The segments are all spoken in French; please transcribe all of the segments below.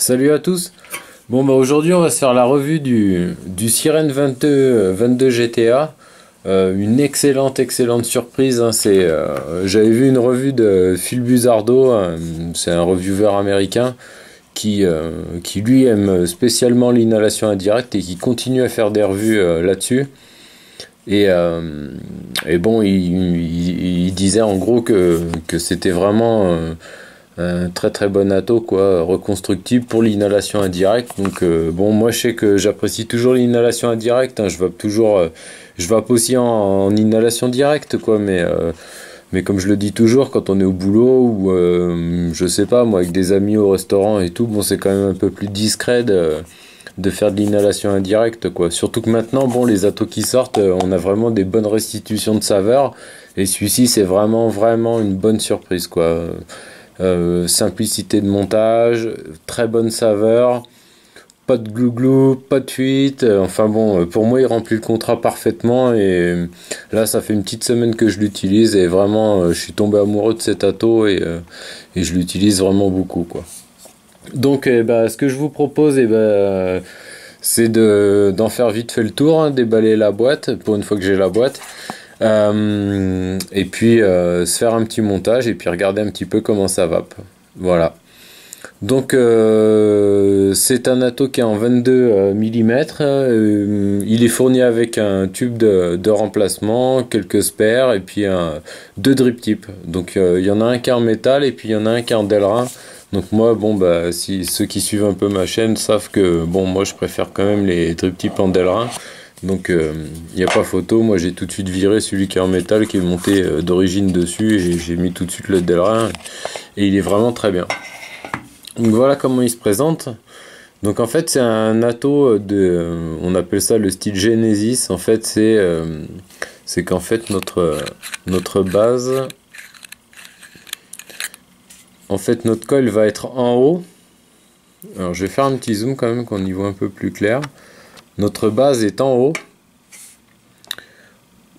Salut à tous. Bon bah aujourd'hui on va se faire la revue du Sirène 22 GTA. Une excellente surprise, hein. J'avais vu une revue de Phil Buzardo, c'est un reviewer américain qui lui aime spécialement l'inhalation indirecte et qui continue à faire des revues là-dessus. Et bon, il disait en gros que c'était vraiment un très bon ato quoi, reconstructible pour l'inhalation indirecte. Donc bon, moi je sais que j'apprécie toujours l'inhalation indirecte, hein. Je vape aussi en inhalation directe quoi, mais comme je le dis toujours, quand on est au boulot ou je sais pas moi avec des amis au restaurant et tout, bon c'est quand même un peu plus discret de faire de l'inhalation indirecte quoi. Surtout que maintenant, bon, les atos qui sortent, on a vraiment des bonnes restitutions de saveurs et celui-ci c'est vraiment une bonne surprise quoi. Simplicité de montage, très bonne saveur, pas de glouglou, pas de fuite, enfin bon, pour moi il remplit le contrat parfaitement et là ça fait une petite semaine que je l'utilise et vraiment je suis tombé amoureux de cet ato et je l'utilise vraiment beaucoup quoi. Donc ce que je vous propose c'est d'en faire vite fait le tour, hein, déballer la boîte pour une fois que j'ai la boîte. Et puis se faire un petit montage et puis regarder un petit peu comment ça vape. Voilà. Donc c'est un ato qui est en 22 mm. Il est fourni avec un tube de remplacement, quelques spares et puis deux drip tips. Donc il y en a un qui est en métal et puis il y en a un qui est en Delrin. Donc moi, bon bah si ceux qui suivent un peu ma chaîne savent que bon moi je préfère quand même les drip tips en Delrin. Donc il n'y a pas photo, moi j'ai tout de suite viré celui qui est en métal qui est monté d'origine dessus et j'ai mis tout de suite le Delrin et il est vraiment très bien. Donc voilà comment il se présente. Donc en fait c'est un ato on appelle ça le style Genesis. En fait c'est qu'en fait notre base, en fait notre coil va être en haut. Alors je vais faire un petit zoom quand même qu'on y voit un peu plus clair. Notre base est en haut.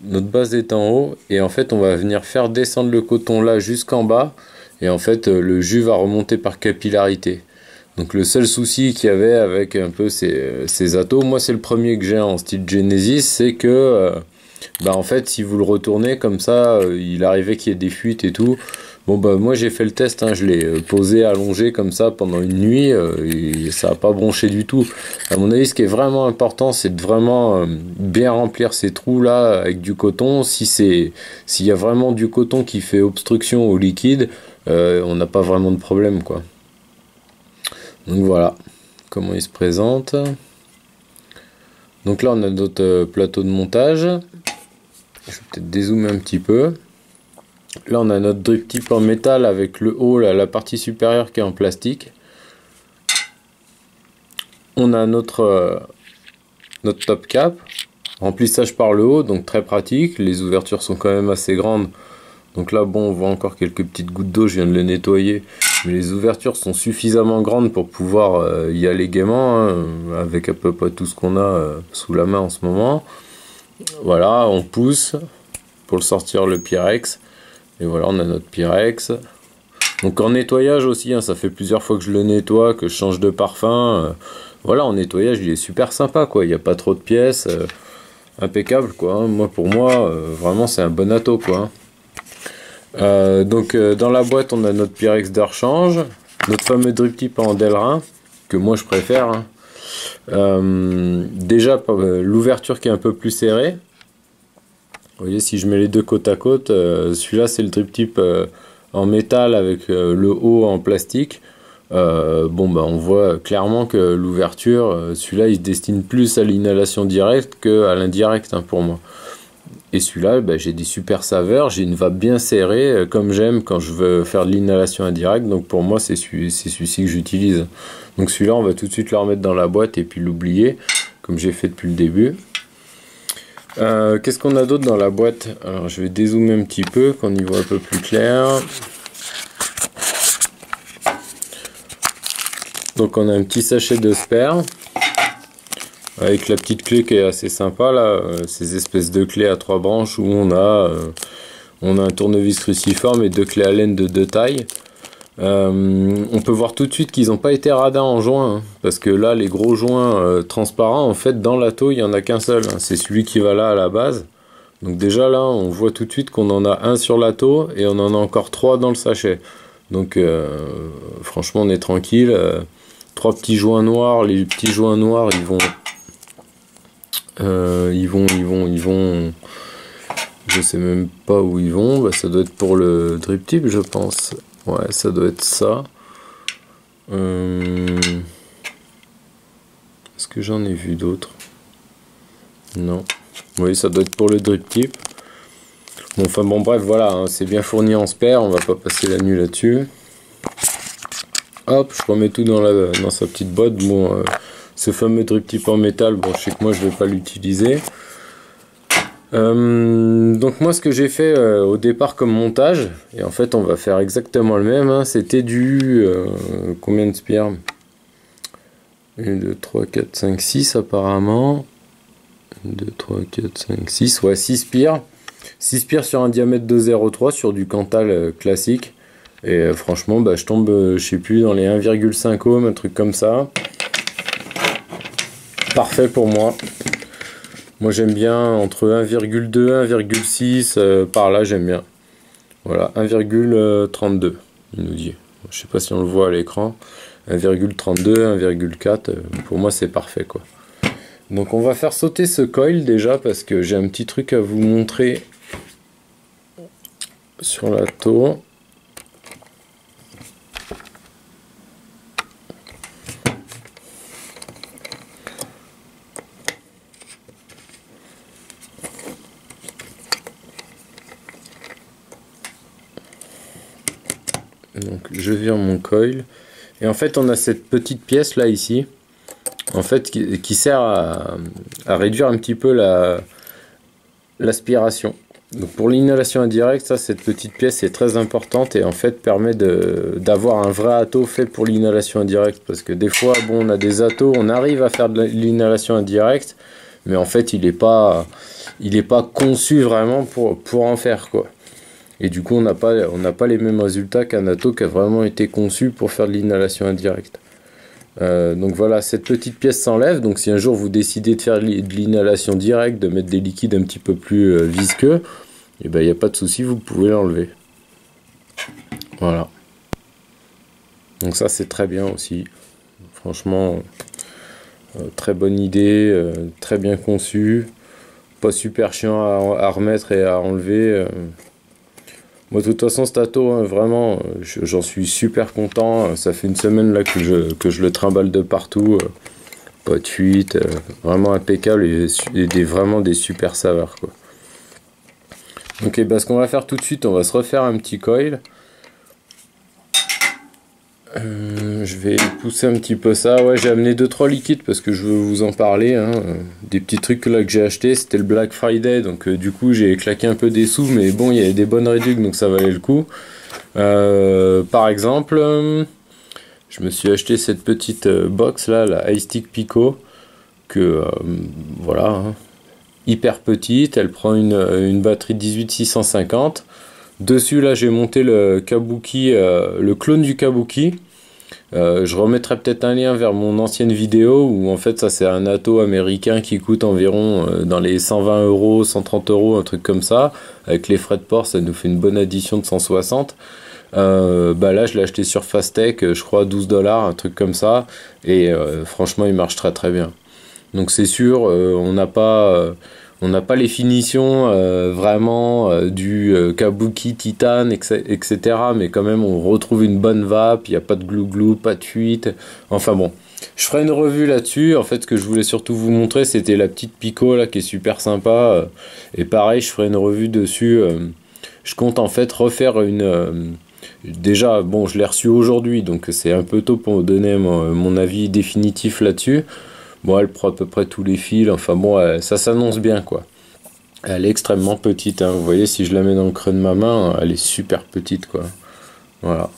Notre base est en haut et en fait on va venir faire descendre le coton là jusqu'en bas et en fait le jus va remonter par capillarité. Donc le seul souci qu'il y avait avec un peu ces atos, moi c'est le premier que j'ai en style Genesis, c'est que en fait si vous le retournez comme ça, il arrivait qu'il y ait des fuites et tout. Bon bah moi j'ai fait le test, hein, je l'ai posé allongé comme ça pendant une nuit et ça n'a pas bronché du tout. À mon avis ce qui est vraiment important c'est de vraiment bien remplir ces trous là avec du coton. S'il y a vraiment du coton qui fait obstruction au liquide, on n'a pas vraiment de problème quoi. Donc voilà comment il se présente. Donc là on a notre plateau de montage. Je vais peut-être dézoomer un petit peu. Là on a notre drip tip en métal avec le haut, là, la partie supérieure qui est en plastique. On a notre top cap, remplissage par le haut, donc très pratique. Les ouvertures sont quand même assez grandes. Donc là bon on voit encore quelques petites gouttes d'eau, je viens de les nettoyer. Mais les ouvertures sont suffisamment grandes pour pouvoir y aller gaiement, hein, avec à peu près tout ce qu'on a sous la main en ce moment. Voilà, on pousse pour le sortir le Pyrex. Et voilà, on a notre Pyrex. Donc en nettoyage aussi, hein, ça fait plusieurs fois que je le nettoie, que je change de parfum. Voilà, en nettoyage, il est super sympa, quoi. Il n'y a pas trop de pièces. Impeccable, quoi. Hein. Moi, pour moi, vraiment, c'est un bon ato, quoi. Donc dans la boîte, on a notre Pyrex de rechange. Notre fameux drip tip en Delrin, que moi, je préfère. Hein. Déjà, l'ouverture qui est un peu plus serrée. Vous voyez, si je mets les deux côte à côte, celui-là c'est le drip tip en métal avec le haut en plastique. On voit clairement que l'ouverture, celui-là il se destine plus à l'inhalation directe qu'à l'indirect, hein, pour moi. Et celui-là, j'ai des super saveurs, j'ai une vape bien serrée, comme j'aime quand je veux faire de l'inhalation indirecte. Donc pour moi c'est celui-ci que j'utilise. Donc celui-là on va tout de suite le remettre dans la boîte et puis l'oublier, comme j'ai fait depuis le début. Qu'est-ce qu'on a d'autre dans la boîte? Alors je vais dézoomer un petit peu, qu'on y voit un peu plus clair. Donc on a un petit sachet de spare avec la petite clé qui est assez sympa là, ces espèces de clés à 3 branches où on a un tournevis cruciforme et deux clés Allen de 2 tailles. On peut voir tout de suite qu'ils n'ont pas été radins en joint, hein, parce que là, les gros joints transparents, en fait, dans l'atto, il n'y en a qu'un seul, hein, c'est celui qui va là à la base. Donc déjà là, on voit tout de suite qu'on en a un sur l'atto et on en a encore trois dans le sachet. Donc franchement, on est tranquille. Trois petits joints noirs, les petits joints noirs, ils vont. Je sais même pas où ils vont. Bah, ça doit être pour le drip tip, je pense. Ouais, ça doit être ça. Est-ce que j'en ai vu d'autres? Non. Oui, ça doit être pour le drip tip. Bon, enfin bon, bref, voilà, hein, c'est bien fourni en spare, on va pas passer la nuit là-dessus. Hop, je remets tout dans sa petite boîte. Bon, ce fameux drip tip en métal, bon, je sais que moi je vais pas l'utiliser. Donc moi ce que j'ai fait au départ comme montage, et en fait on va faire exactement le même, hein, c'était du... combien de spires? 1, 2, 3, 4, 5, 6 apparemment. 1, 2, 3, 4, 5, 6, ouais 6 spires. 6 spires sur un diamètre de 0,3 sur du Cantal classique. Et franchement bah, je tombe, je sais plus, dans les 1,5 ohms, un truc comme ça. Parfait pour moi. Moi j'aime bien entre 1,2 1,6 par là, j'aime bien. Voilà, 1,32 il nous dit. Je sais pas si on le voit à l'écran. 1,32, 1,4 pour moi c'est parfait quoi. Donc on va faire sauter ce coil déjà parce que j'ai un petit truc à vous montrer sur la tour. Donc je vire mon coil et en fait on a cette petite pièce là ici en fait qui sert à réduire un petit peu l'aspiration. Donc pour l'inhalation indirecte, ça, cette petite pièce est très importante et en fait permet d'avoir un vrai atto fait pour l'inhalation indirecte, parce que des fois bon on a des attos, on arrive à faire de l'inhalation indirecte mais en fait il est pas conçu vraiment pour en faire quoi. Et du coup on n'a pas les mêmes résultats qu'un atto qui a vraiment été conçu pour faire de l'inhalation indirecte. Donc voilà, cette petite pièce s'enlève. Donc si un jour vous décidez de faire de l'inhalation directe, de mettre des liquides un petit peu plus visqueux, et ben il n'y a pas de souci, vous pouvez l'enlever. Voilà. Donc ça c'est très bien aussi. Franchement, très bonne idée, très bien conçu, pas super chiant à remettre et à enlever. Moi de toute façon cet atto, hein, vraiment, j'en suis super content. Ça fait une semaine là que je le trimballe de partout. Pas de fuite, vraiment impeccable et vraiment des super saveurs quoi. Ok, bah ce qu'on va faire tout de suite, on va se refaire un petit coil. Je vais pousser un petit peu ça. Ouais, j'ai amené 2-3 liquides parce que je veux vous en parler, hein. Des petits trucs là que j'ai acheté, c'était le Black Friday, donc du coup j'ai claqué un peu des sous, mais bon, il y avait des bonnes réductions, donc ça valait le coup. Par exemple, je me suis acheté cette petite box là, la iStick Pico, que voilà, hein, hyper petite, elle prend une batterie 18650. Dessus là j'ai monté le Kabuki, le clone du Kabuki. Je remettrai peut-être un lien vers mon ancienne vidéo où en fait ça c'est un atto américain qui coûte environ dans les 120 euros, 130 euros, un truc comme ça. Avec les frais de port ça nous fait une bonne addition de 160. Bah là je l'ai acheté sur Fastech, je crois 12 $, un truc comme ça. Et franchement il marche très très bien. Donc c'est sûr, on n'a pas les finitions vraiment du Kabuki Titan, etc. Mais quand même, on retrouve une bonne vape, il n'y a pas de glou-glou, pas de fuite. Enfin bon, je ferai une revue là-dessus. En fait, ce que je voulais surtout vous montrer, c'était la petite Pico là qui est super sympa. Et pareil, je ferai une revue dessus. Je compte en fait refaire une... déjà, bon, je l'ai reçu aujourd'hui, donc c'est un peu tôt pour me donner mon avis définitif là-dessus. Bon, elle prend à peu près tous les fils, enfin bon, ça s'annonce bien quoi. Elle est extrêmement petite, hein. Vous voyez, si je la mets dans le creux de ma main, elle est super petite quoi. Voilà,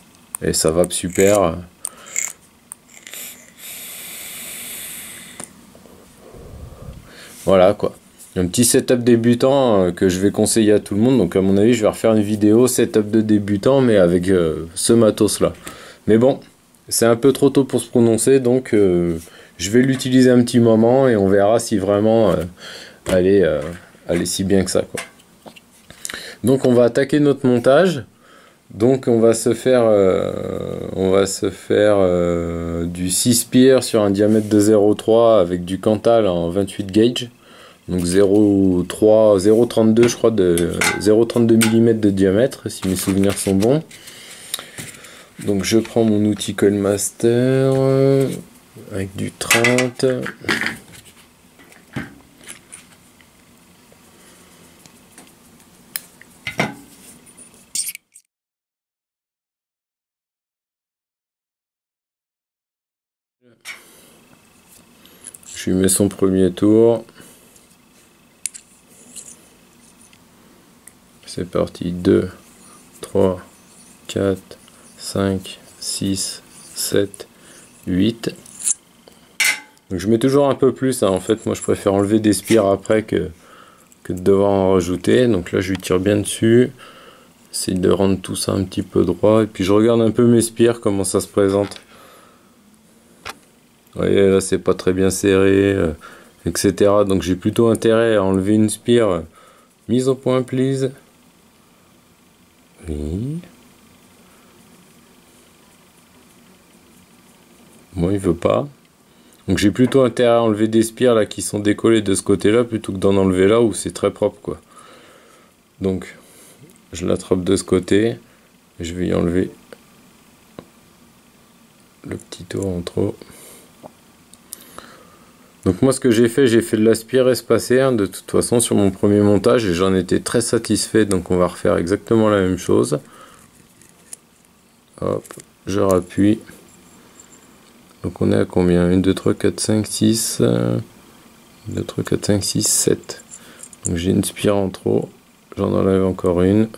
et ça va super. Voilà quoi. Un petit setup débutant que je vais conseiller à tout le monde. Donc à mon avis, je vais refaire une vidéo setup de débutant, mais avec ce matos-là. Mais bon, c'est un peu trop tôt pour se prononcer, donc je vais l'utiliser un petit moment et on verra si vraiment elle est si bien que ça, quoi. Donc on va attaquer notre montage. Donc on va se faire du 6 spires sur un diamètre de 0,3 avec du Cantal en 28 gauge. Donc 0,3, 0,32 je crois, de 0,32 mm de diamètre si mes souvenirs sont bons. Donc je prends mon outil Coilmaster avec du 30. Je lui mets son premier tour. C'est parti, 2, 3, 4, 5, 6, 7, 8. Donc je mets toujours un peu plus, hein. En fait, moi je préfère enlever des spires après que de devoir en rajouter. Donc là je lui tire bien dessus. J'essaie de rendre tout ça un petit peu droit. Et puis je regarde un peu mes spires, comment ça se présente. Vous voyez, là c'est pas très bien serré, etc. Donc j'ai plutôt intérêt à enlever une spire. Mise au point, please. Oui. Bon, il veut pas. Donc j'ai plutôt intérêt à enlever des spires là qui sont décollées de ce côté-là plutôt que d'en enlever là où c'est très propre, quoi. Donc je l'attrape de ce côté. Et je vais y enlever le petit tour en trop. Donc moi ce que j'ai fait de la spire espacée, hein, de toute façon sur mon premier montage, et j'en étais très satisfait, donc on va refaire exactement la même chose. Hop, je rappuie. Donc on est à combien? 1, 2, 3, 4, 5, 6. 2, 3, 4, 5, 6, 7. Donc j'ai une spire en trop. J'en enlève encore une.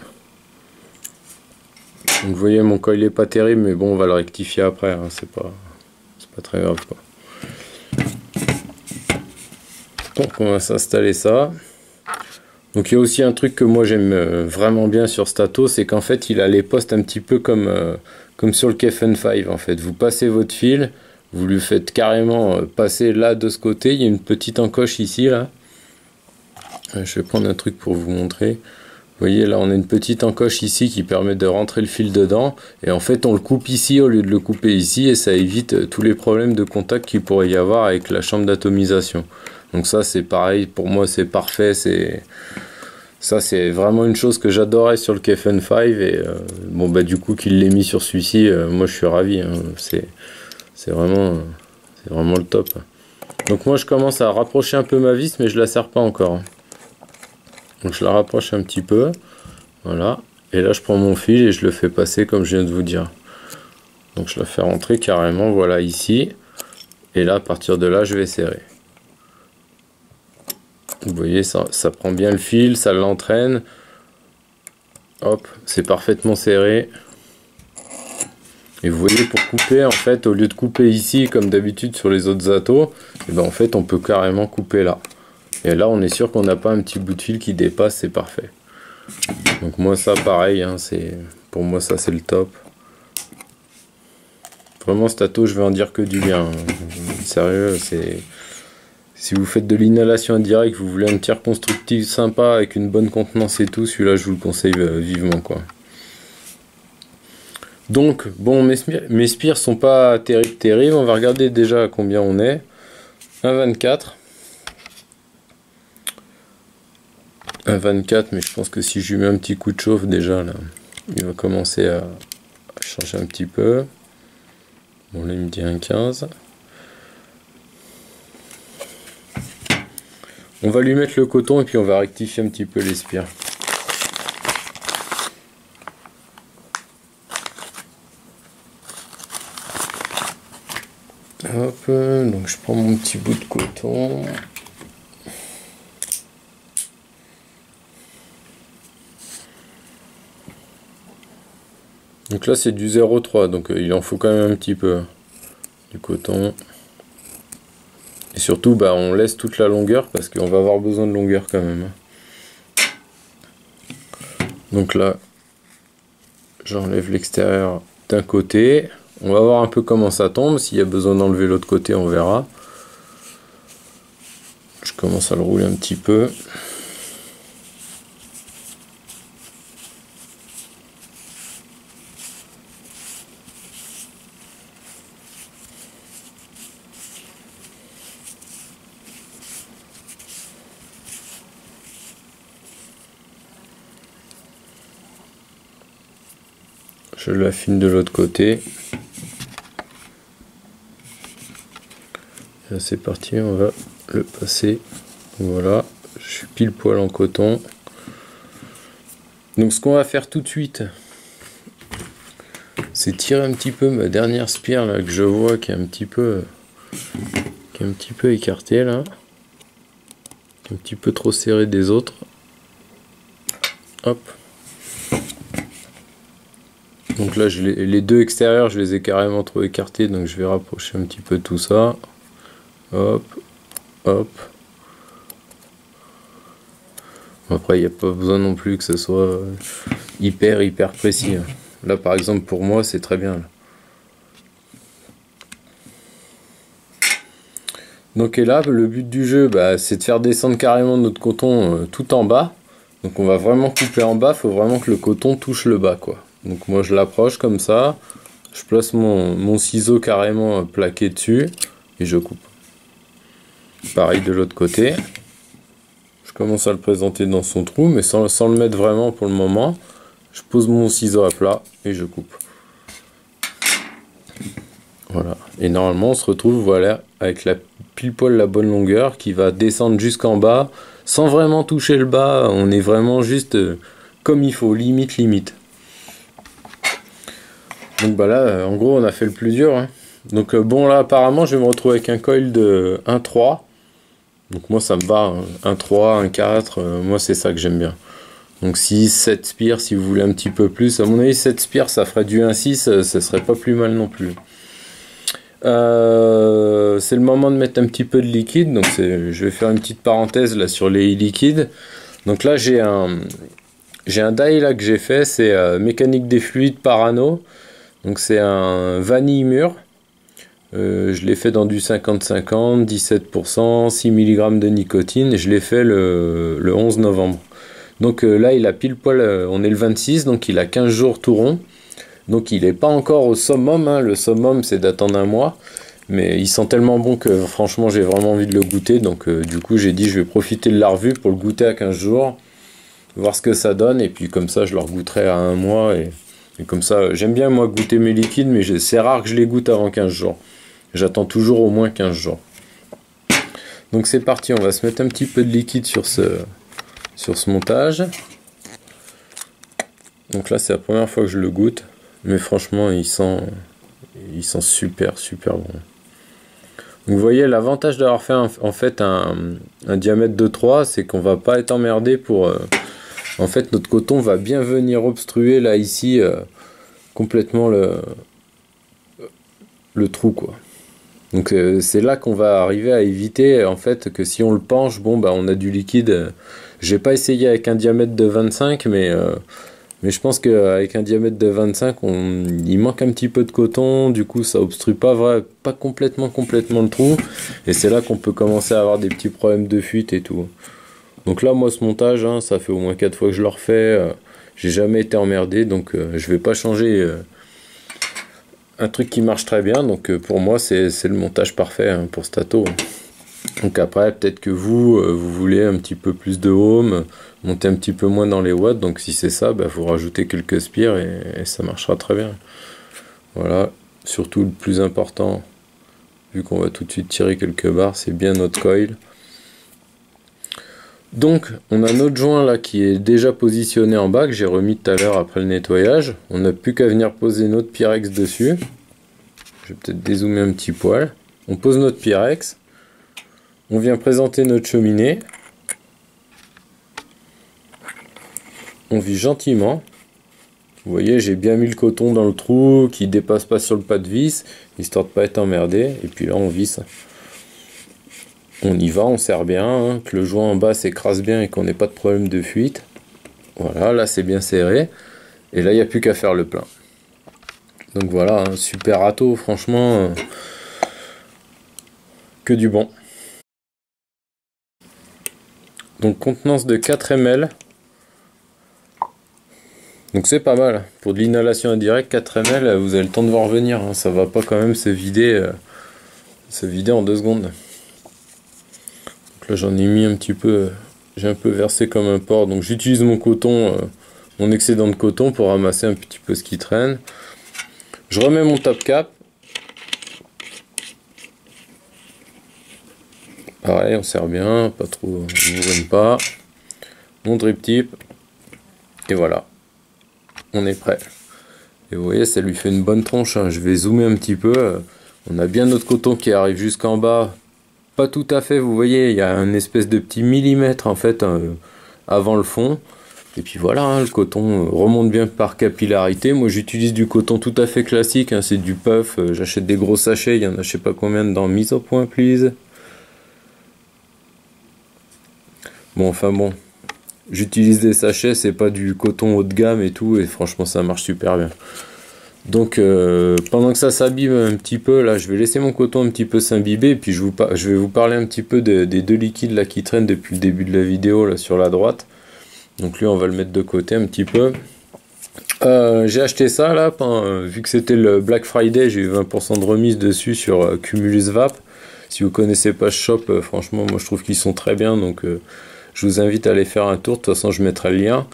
Donc vous voyez, mon coil est pas terrible, mais bon, on va le rectifier après, hein, c'est pas très grave, quoi. Donc on va s'installer ça. Donc il y a aussi un truc que moi j'aime vraiment bien sur Stato, c'est qu'en fait il a les postes un petit peu comme sur le KFN5 en fait. Vous passez votre fil, vous lui faites carrément passer là de ce côté, il y a une petite encoche ici là. Je vais prendre un truc pour vous montrer. Vous voyez là on a une petite encoche ici qui permet de rentrer le fil dedans, et en fait on le coupe ici au lieu de le couper ici, et ça évite tous les problèmes de contact qu'il pourrait y avoir avec la chambre d'atomisation. Donc ça c'est pareil, pour moi c'est parfait, ça c'est vraiment une chose que j'adorais sur le KFN5, et bon bah du coup qu'il l'ait mis sur celui-ci, moi je suis ravi, hein. C'est vraiment le top. Donc moi je commence à rapprocher un peu ma vis, mais je la serre pas encore, hein. Donc je la rapproche un petit peu, voilà, et là je prends mon fil et je le fais passer comme je viens de vous dire. Donc je la fais rentrer carrément, voilà, ici, et là à partir de là je vais serrer. Vous voyez, ça prend bien le fil, ça l'entraîne. Hop, c'est parfaitement serré. Et vous voyez, pour couper, en fait, au lieu de couper ici, comme d'habitude sur les autres atos, et ben en fait, on peut carrément couper là. Et là, on est sûr qu'on n'a pas un petit bout de fil qui dépasse, c'est parfait. Donc moi, ça, pareil, hein, pour moi, ça, c'est le top. Vraiment, cet ato, je vais en dire que du bien, hein. Sérieux, c'est... Si vous faites de l'inhalation indirecte, vous voulez un tir constructif sympa avec une bonne contenance et tout, celui-là je vous le conseille vivement, quoi. Donc bon, mes spires sont pas terribles. On va regarder déjà à combien on est. 1,24. 1,24, mais je pense que si je lui mets un petit coup de chauffe déjà là, il va commencer à changer un petit peu. Bon là il me dit 1,15. On va lui mettre le coton et puis on va rectifier un petit peu les spires. Hop, donc je prends mon petit bout de coton. Donc là c'est du 0,3, donc il en faut quand même un petit peu du coton. Et surtout, bah, on laisse toute la longueur parce qu'on va avoir besoin de longueur quand même. Donc là, j'enlève l'extérieur d'un côté. On va voir un peu comment ça tombe. S'il y a besoin d'enlever l'autre côté, on verra. Je commence à le rouler un petit peu. Je l'affine de l'autre côté. C'est parti, on va le passer. Voilà, je suis pile poil en coton. Donc ce qu'on va faire tout de suite, c'est tirer un petit peu ma dernière spire là que je vois qui est un petit peu écartée là, qui est un petit peu trop serrée des autres. Hop. Donc là, les deux extérieurs, je les ai carrément trop écartés, donc je vais rapprocher un petit peu tout ça. Hop, hop. Après, il n'y a pas besoin non plus que ce soit hyper précis. Là, par exemple, pour moi, c'est très bien. Là. Donc, et là, le but du jeu, bah, c'est de faire descendre carrément notre coton tout en bas. Donc, on va vraiment couper en bas. Il faut vraiment que le coton touche le bas, quoi. Donc moi je l'approche comme ça, je place mon ciseau carrément plaqué dessus et je coupe. Pareil de l'autre côté. Je commence à le présenter dans son trou mais sans le mettre vraiment pour le moment. Je pose mon ciseau à plat et je coupe. Voilà. Et normalement on se retrouve voilà avec la pile poil la bonne longueur qui va descendre jusqu'en bas sans vraiment toucher le bas. On est vraiment juste comme il faut, limite. Donc bah là, en gros, on a fait le plus dur. Hein. Donc bon, là, apparemment, je vais me retrouver avec un coil de 1,3. Donc moi, ça me va. 1,3, 1,4, moi, c'est ça que j'aime bien. Donc 6, 7 spires, si vous voulez un petit peu plus. À mon avis, 7 spires, ça ferait du 1,6, ça serait pas plus mal non plus. C'est le moment de mettre un petit peu de liquide. Donc je vais faire une petite parenthèse là sur les liquides. Donc là, j'ai un die là que j'ai fait, c'est mécanique des fluides par anneau. Donc c'est un vanille mûr, je l'ai fait dans du 50-50, 17%, 6 mg de nicotine, et je l'ai fait le 11 novembre. Donc là il a pile poil, on est le 26, donc il a 15 jours tout rond, donc il n'est pas encore au summum, hein. Le summum c'est d'attendre un mois, mais il sent tellement bon que franchement j'ai vraiment envie de le goûter, donc du coup j'ai dit je vais profiter de la revue pour le goûter à 15 jours, voir ce que ça donne, et puis comme ça je le regoûterai à un mois, et comme ça, j'aime bien moi goûter mes liquides, mais c'est rare que je les goûte avant 15 jours. J'attends toujours au moins 15 jours. Donc c'est parti, on va se mettre un petit peu de liquide sur ce montage. Donc là c'est la première fois que je le goûte, mais franchement il sent super bon. Donc vous voyez l'avantage d'avoir fait en fait un diamètre de 3, c'est qu'on va pas être emmerdé pour... En fait, notre coton va bien venir obstruer là ici complètement le trou quoi. Donc c'est là qu'on va arriver à éviter en fait que si on le penche, bon bah on a du liquide. J'ai pas essayé avec un diamètre de 25, mais je pense qu'avec un diamètre de 25, il manque un petit peu de coton. Du coup, ça obstrue pas complètement le trou. Et c'est là qu'on peut commencer à avoir des petits problèmes de fuite et tout. Donc là, moi, ce montage, hein, ça fait au moins 4 fois que je le refais. J'ai jamais été emmerdé, donc je vais pas changer un truc qui marche très bien. Donc pour moi, c'est le montage parfait hein, pour Stato. Donc après, peut-être que vous voulez un petit peu plus de home, monter un petit peu moins dans les watts. Donc si c'est ça, bah, vous rajoutez quelques spires et ça marchera très bien. Voilà, surtout le plus important, vu qu'on va tout de suite tirer quelques barres, c'est bien notre coil. Donc on a notre joint là qui est déjà positionné en bas, que j'ai remis tout à l'heure après le nettoyage. On n'a plus qu'à venir poser notre Pyrex dessus. Je vais peut-être dézoomer un petit poil. On pose notre Pyrex. On vient présenter notre cheminée. On vise gentiment. Vous voyez, j'ai bien mis le coton dans le trou qui dépasse pas sur le pas de vis, histoire de pas être emmerdé. Et puis là on visse. On y va, on serre bien, hein, que le joint en bas s'écrase bien et qu'on n'ait pas de problème de fuite. Voilà, là c'est bien serré. Et là, il n'y a plus qu'à faire le plein. Donc voilà, un super râteau, franchement, que du bon. Donc contenance de 4 ml. Donc c'est pas mal. Pour de l'inhalation indirecte, 4 ml, vous avez le temps de voir venir. Hein. Ça va pas quand même se vider en 2 secondes. Donc là j'en ai mis un petit peu, j'ai un peu versé comme un porc. Donc j'utilise mon coton, mon excédent de coton pour ramasser un petit peu ce qui traîne. Je remets mon top cap. Pareil, on serre bien, pas trop, on ne pas. Mon drip tip. Et voilà. On est prêt. Et vous voyez, ça lui fait une bonne tronche. Hein. Je vais zoomer un petit peu. On a bien notre coton qui arrive jusqu'en bas. Pas tout à fait, vous voyez, il y a un espèce de petit millimètre en fait avant le fond. Et puis voilà, hein, le coton remonte bien par capillarité. Moi j'utilise du coton tout à fait classique, hein, c'est du puff. J'achète des gros sachets, il y en a je sais pas combien dedans. Mise au point, please. Bon, enfin bon. J'utilise des sachets, c'est pas du coton haut de gamme et tout, et franchement ça marche super bien. Donc pendant que ça s'abîme un petit peu, là je vais laisser mon coton un petit peu s'imbiber, et puis je vais vous parler un petit peu des 2 liquides là qui traînent depuis le début de la vidéo là sur la droite. Donc lui on va le mettre de côté un petit peu. J'ai acheté ça là, vu que c'était le Black Friday, j'ai eu 20% de remise dessus sur Cumulus Vap. Si vous connaissez pas ce shop, franchement moi je trouve qu'ils sont très bien, donc je vous invite à aller faire un tour, de toute façon je mettrai le lien.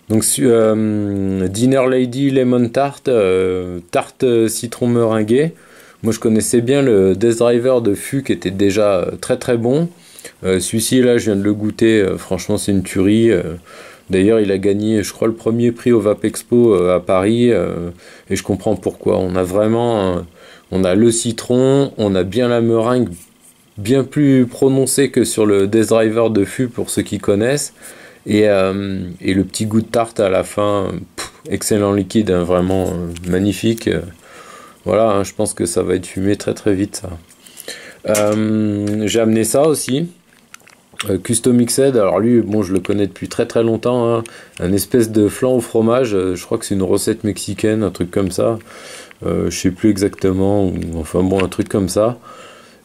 Donc Dinner Lady Lemon Tart, tarte citron meringuée. Moi je connaissais bien le Death Driver de fût qui était déjà très très bon. Celui-ci là je viens de le goûter, franchement c'est une tuerie. D'ailleurs il a gagné je crois le premier prix au Vape Expo à Paris, et je comprends pourquoi. On a vraiment on a le citron, on a bien la meringue bien plus prononcée que sur le Death Driver de fût pour ceux qui connaissent. Et le petit goût de tarte à la fin, excellent liquide, hein, vraiment magnifique. Voilà, hein, je pense que ça va être fumé très très vite ça. J'ai amené ça aussi, Custom Mixed. Alors lui, bon, je le connais depuis très très longtemps, hein, un espèce de flan au fromage. Je crois que c'est une recette mexicaine, un truc comme ça. Je sais plus exactement, ou, enfin bon, un truc comme ça.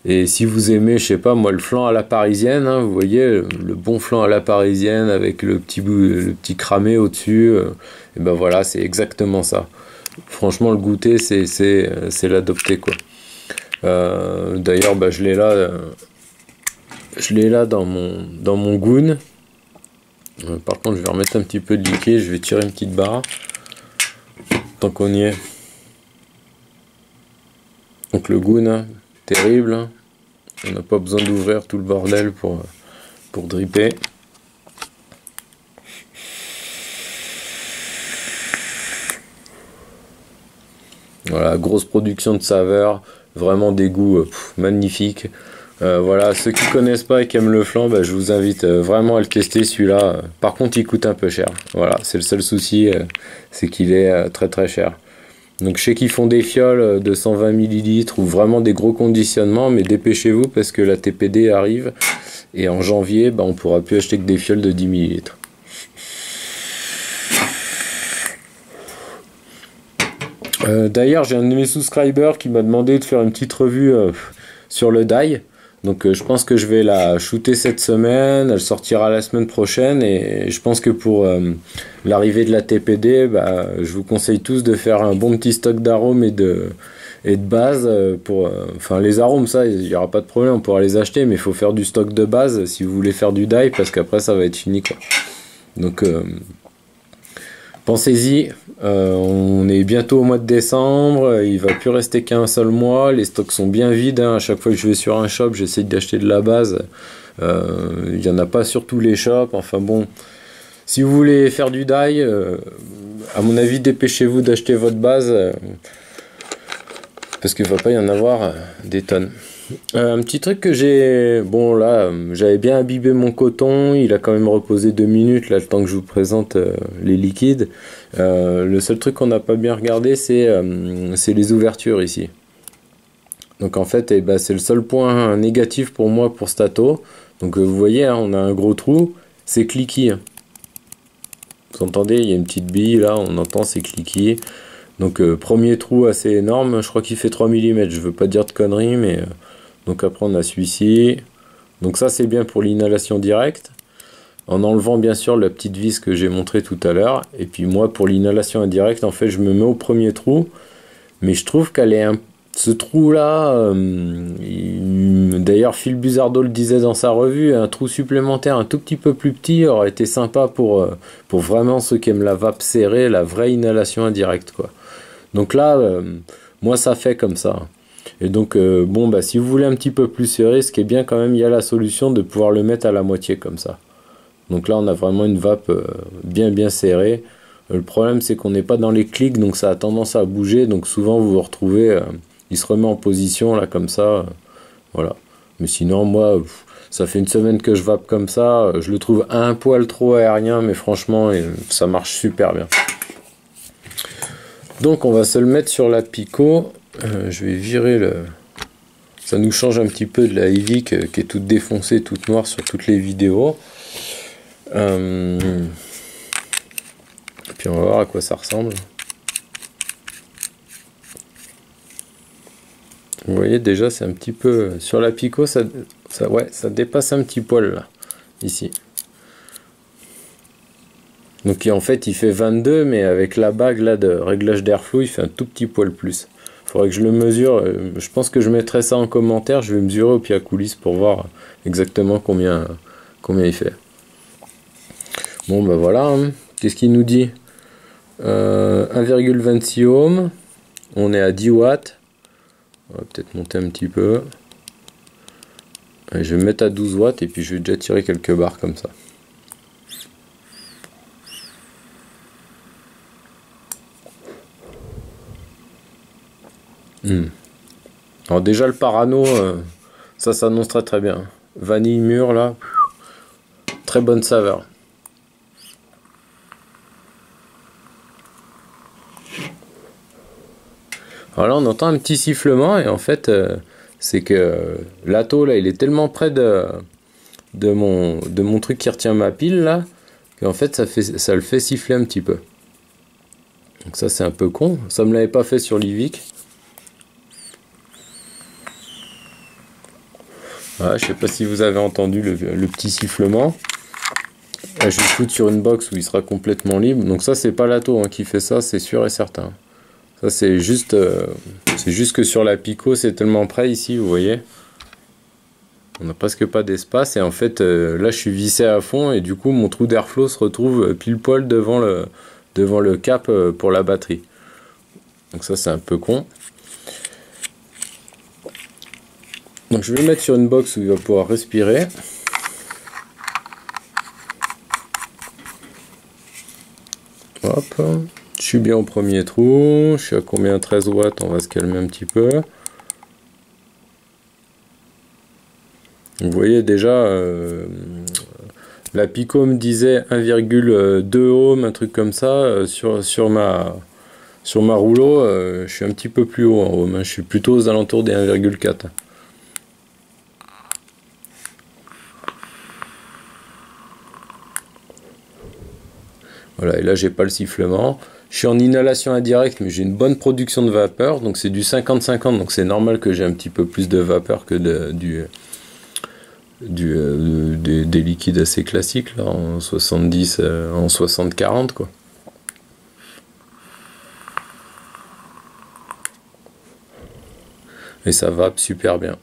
Et si vous aimez, je sais pas moi, le flan à la parisienne, hein, vous voyez, le bon flan à la parisienne avec le petit cramé au-dessus, et ben voilà, c'est exactement ça. Franchement, le goûter, c'est l'adopter quoi. D'ailleurs, bah, je l'ai là dans mon goon. Par contre, je vais remettre un petit peu de liquide, je vais tirer une petite barre, tant qu'on y est. Donc le goon, hein, terrible, hein. On n'a pas besoin d'ouvrir tout le bordel pour dripper. Voilà, grosse production de saveurs, vraiment des goûts magnifiques. Voilà, ceux qui connaissent pas et qui aiment le flan, bah, je vous invite vraiment à le tester celui-là. Par contre, il coûte un peu cher. Voilà, c'est le seul souci, c'est qu'il est très très cher. Donc je sais qu'ils font des fioles de 120 ml ou vraiment des gros conditionnements, mais dépêchez-vous parce que la TPD arrive et en janvier, bah, on pourra plus acheter que des fioles de 10 ml. D'ailleurs, j'ai un de mes subscribers qui m'a demandé de faire une petite revue sur le die. Donc je pense que je vais la shooter cette semaine, elle sortira la semaine prochaine, et je pense que pour l'arrivée de la TPD, bah, je vous conseille tous de faire un bon petit stock d'arômes et de base. Enfin les arômes, ça, il n'y aura pas de problème, on pourra les acheter, mais il faut faire du stock de base si vous voulez faire du die, parce qu'après ça va être fini quoi. Donc pensez-y, on est bientôt au mois de décembre, il va plus rester qu'un seul mois, les stocks sont bien vides, hein. À chaque fois que je vais sur un shop, j'essaye d'acheter de la base, il n'y en a pas sur tous les shops, enfin bon, si vous voulez faire du die, à mon avis dépêchez-vous d'acheter votre base, parce qu'il ne va pas y en avoir des tonnes. Un petit truc que j'ai, bon là, j'avais bien imbibé mon coton, il a quand même reposé 2 minutes, là, le temps que je vous présente les liquides. Le seul truc qu'on n'a pas bien regardé, c'est les ouvertures ici. Donc en fait, c'est le seul point négatif pour moi pour Stato. Donc vous voyez, hein, on a un gros trou, c'est cliquis. Vous entendez, il y a une petite bille là, on entend, c'est cliquis. Donc premier trou assez énorme, je crois qu'il fait 3 mm, je veux pas dire de conneries, mais... donc après on a celui-ci. Donc ça c'est bien pour l'inhalation directe. En enlevant bien sûr la petite vis que j'ai montré tout à l'heure. Et puis moi pour l'inhalation indirecte, en fait je me mets au premier trou. Mais je trouve qu'elle est ce trou là, d'ailleurs Phil Buzardo le disait dans sa revue, un trou supplémentaire un tout petit peu plus petit aurait été sympa pour vraiment ceux qui aiment la vape serrée, la vraie inhalation indirecte quoi. Donc là, moi ça fait comme ça. Et donc bon bah si vous voulez un petit peu plus serré, ce qui est bien quand même, il y a la solution de pouvoir le mettre à la moitié comme ça. Donc là on a vraiment une vape bien serrée. Le problème c'est qu'on n'est pas dans les clics, donc ça a tendance à bouger, donc souvent vous vous retrouvez, il se remet en position là comme ça, voilà. Mais sinon moi, ça fait une semaine que je vape comme ça, je le trouve un poil trop aérien, mais franchement ça marche super bien. Donc on va se le mettre sur la Pico, je vais virer le... Ça nous change un petit peu de la Evic qui est toute défoncée, toute noire sur toutes les vidéos. Puis on va voir à quoi ça ressemble. Vous voyez déjà c'est un petit peu... Sur la Pico ça dépasse un petit poil là, ici. Donc en fait il fait 22, mais avec la bague là de réglage d'airflow il fait un tout petit poil plus. Faudrait que je le mesure, je pense que je mettrai ça en commentaire, je vais mesurer au pied à coulisses pour voir exactement combien il fait. Bon bah voilà, hein. Qu'est-ce qu'il nous dit? 1,26 ohms, on est à 10 watts, on va peut-être monter un petit peu. Allez, je vais me mettre à 12 watts et puis je vais déjà tirer quelques barres comme ça. Alors déjà le parano, ça s'annonce très bien. Vanille mûre là, très bonne saveur. Alors là on entend un petit sifflement et en fait c'est que l'atto là il est tellement près de mon truc qui retient ma pile là qu'en fait ça le fait siffler un petit peu. Donc ça c'est un peu con, ça me l'avait pas fait sur l'Ivic. Voilà, je sais pas si vous avez entendu le petit sifflement. Là, je vais le foutre sur une box où il sera complètement libre. Donc ça c'est pas l'atto hein, qui fait ça, c'est sûr et certain. Ça c'est juste que sur la Pico c'est tellement près ici, vous voyez. On n'a presque pas d'espace et en fait là je suis vissé à fond et du coup mon trou d'airflow se retrouve pile poil devant le cap pour la batterie. Donc ça c'est un peu con. Donc je vais le mettre sur une box où il va pouvoir respirer. Hop, je suis bien au premier trou, je suis à combien? 13 watts, on va se calmer un petit peu. Vous voyez déjà, la Pico me disait 1,2 ohm, un truc comme ça, sur ma rouleau, je suis un petit peu plus haut en ohm, je suis plutôt aux alentours des 1,4. Voilà, et là j'ai pas le sifflement. Je suis en inhalation indirecte, mais j'ai une bonne production de vapeur, donc c'est du 50-50, donc c'est normal que j'ai un petit peu plus de vapeur que des liquides assez classiques, là, en 70, en 60-40, quoi. Et ça vape super bien.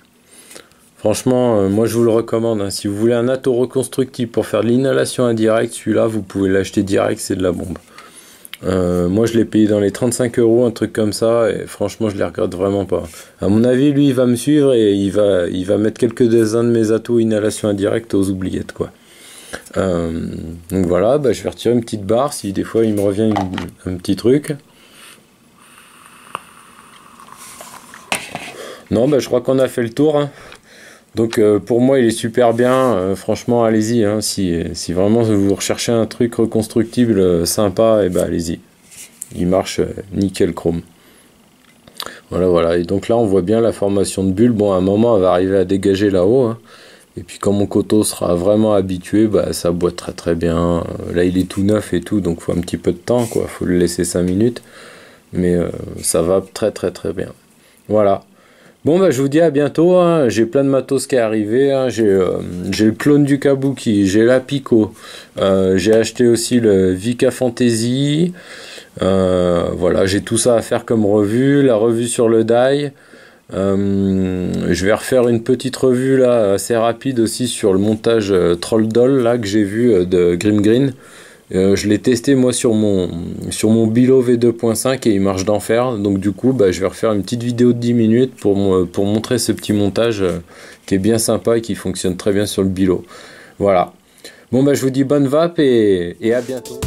Franchement, moi je vous le recommande, hein. Si vous voulez un atto reconstructible pour faire de l'inhalation indirecte, celui-là vous pouvez l'acheter direct, c'est de la bombe. Moi je l'ai payé dans les 35 €, un truc comme ça, et franchement je les regrette vraiment pas. À mon avis, lui il va me suivre et il va mettre quelques-uns de mes attos inhalation indirecte aux oubliettes, quoi. Donc voilà, bah, je vais retirer une petite barre si des fois il me revient un petit truc. Non, bah, je crois qu'on a fait le tour, hein. Donc pour moi il est super bien, franchement allez-y, hein, si vraiment vous recherchez un truc reconstructible sympa, et ben allez-y, il marche nickel chrome. Voilà, voilà. Et donc là, on voit bien la formation de bulles. Bon, à un moment, elle va arriver à dégager là-haut, hein. Et puis quand mon coteau sera vraiment habitué, bah, ça boit très très bien. Là, il est tout neuf et tout, donc faut un petit peu de temps, quoi. Faut le laisser 5 minutes. Mais ça va très très très bien. Voilà. Bon, bah, je vous dis à bientôt, hein. J'ai plein de matos qui est arrivé, hein. J'ai le clone du Kabuki, j'ai la Pico. J'ai acheté aussi le Vika Fantasy. Voilà, j'ai tout ça à faire comme revue. La revue sur le die. Je vais refaire une petite revue là assez rapide aussi sur le montage Troll Doll là que j'ai vu de Grim Green. Je l'ai testé moi sur mon Bilo V2.5 et il marche d'enfer. Donc du coup bah, je vais refaire une petite vidéo de 10 minutes pour montrer ce petit montage qui est bien sympa et qui fonctionne très bien sur le Bilo. Voilà. Bon bah je vous dis bonne vape et à bientôt.